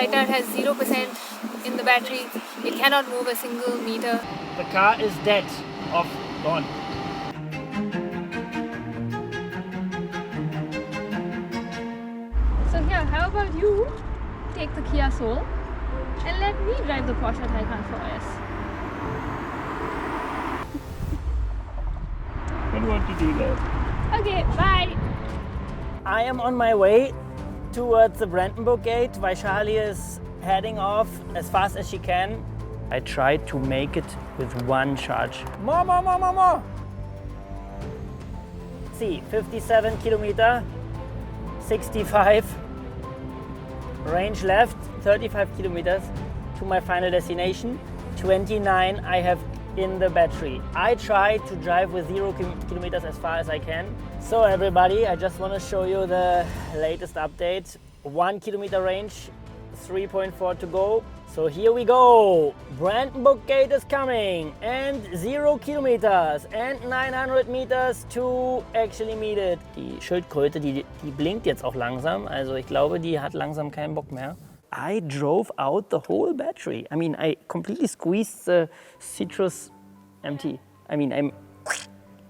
Right now it has 0% in the battery. It cannot move a single meter. The car is dead, off, gone. So here, how about you take the Kia Soul and let me drive the Porsche Taycan 4S. I don't want to do that. Okay, bye. I am on my way towards the Brandenburg Gate. Vaishali is heading off as fast as she can. I tried to make it with one charge. More. See, 57 kilometer, 65 range left, 35 kilometers to my final destination. 29 I have in the battery. I try to drive with 0 kilometers as far as I can. So everybody, I just want to show you the latest update. 1 kilometer range, 3.4 to go. So here we go. Brandenburg Gate is coming and 0 kilometers and 900 meters to actually meet it. Die Schildkröte, die blinkt jetzt auch langsam. Also ich glaube, die hat langsam keinen Bock mehr. I drove out the whole battery. I mean, I completely squeezed the citrus empty. I mean,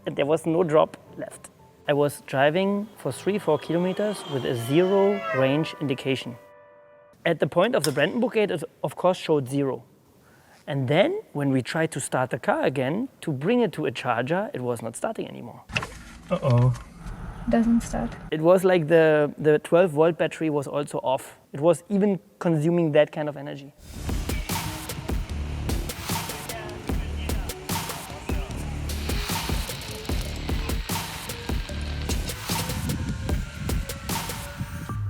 there was no drop left. I was driving for 3-4 kilometers with a 0 range indication. At the point of the Brandenburg Gate, it of course showed 0. And then when we tried to start the car again, to bring it to a charger, it was not starting anymore. Uh-oh. Doesn't start. It was like the 12-volt battery was also off. It was even consuming that kind of energy.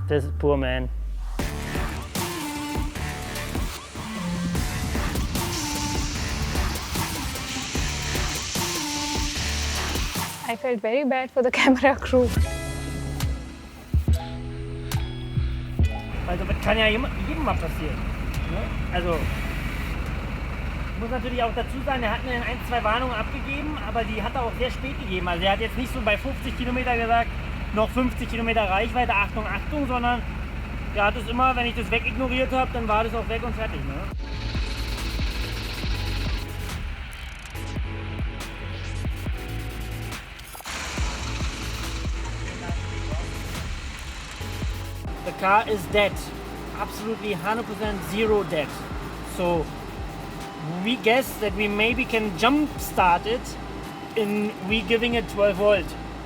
This poor man. I felt very bad for the camera crew. Also das kann ja jedem mal passieren. Ne? Also ich muss natürlich auch dazu sagen, er hat mir 1-2 Warnungen abgegeben, aber die hat er auch sehr spät gegeben. Also er hat jetzt nicht so bei 50 Kilometer gesagt, noch 50 Kilometer Reichweite, Achtung, Achtung, sondern er hat es immer, wenn ich das wegignoriert habe, dann war das auch weg und fertig. Ne? The car is dead, absolutely 100% zero dead. So we guess that we maybe can jumpstart it in we giving it 12 volt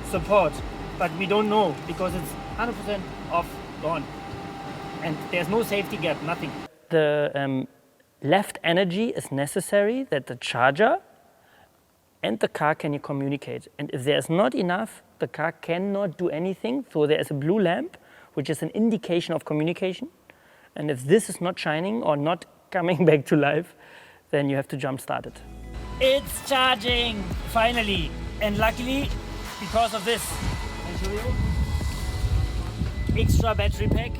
support, but we don't know because it's 100% off, gone. And there's no safety gap, nothing. The left energy is necessary that the charger and the car can communicate. And if there's not enough, the car cannot do anything. So there is a blue lamp, which is an indication of communication. And if this is not shining or not coming back to life, then you have to jump start it. It's charging, finally. And luckily, because of this, I'll show you. Extra battery pack,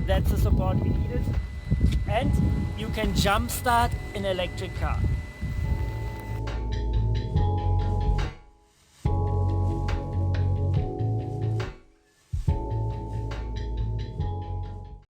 that's the support we needed. And you can jump start an electric car.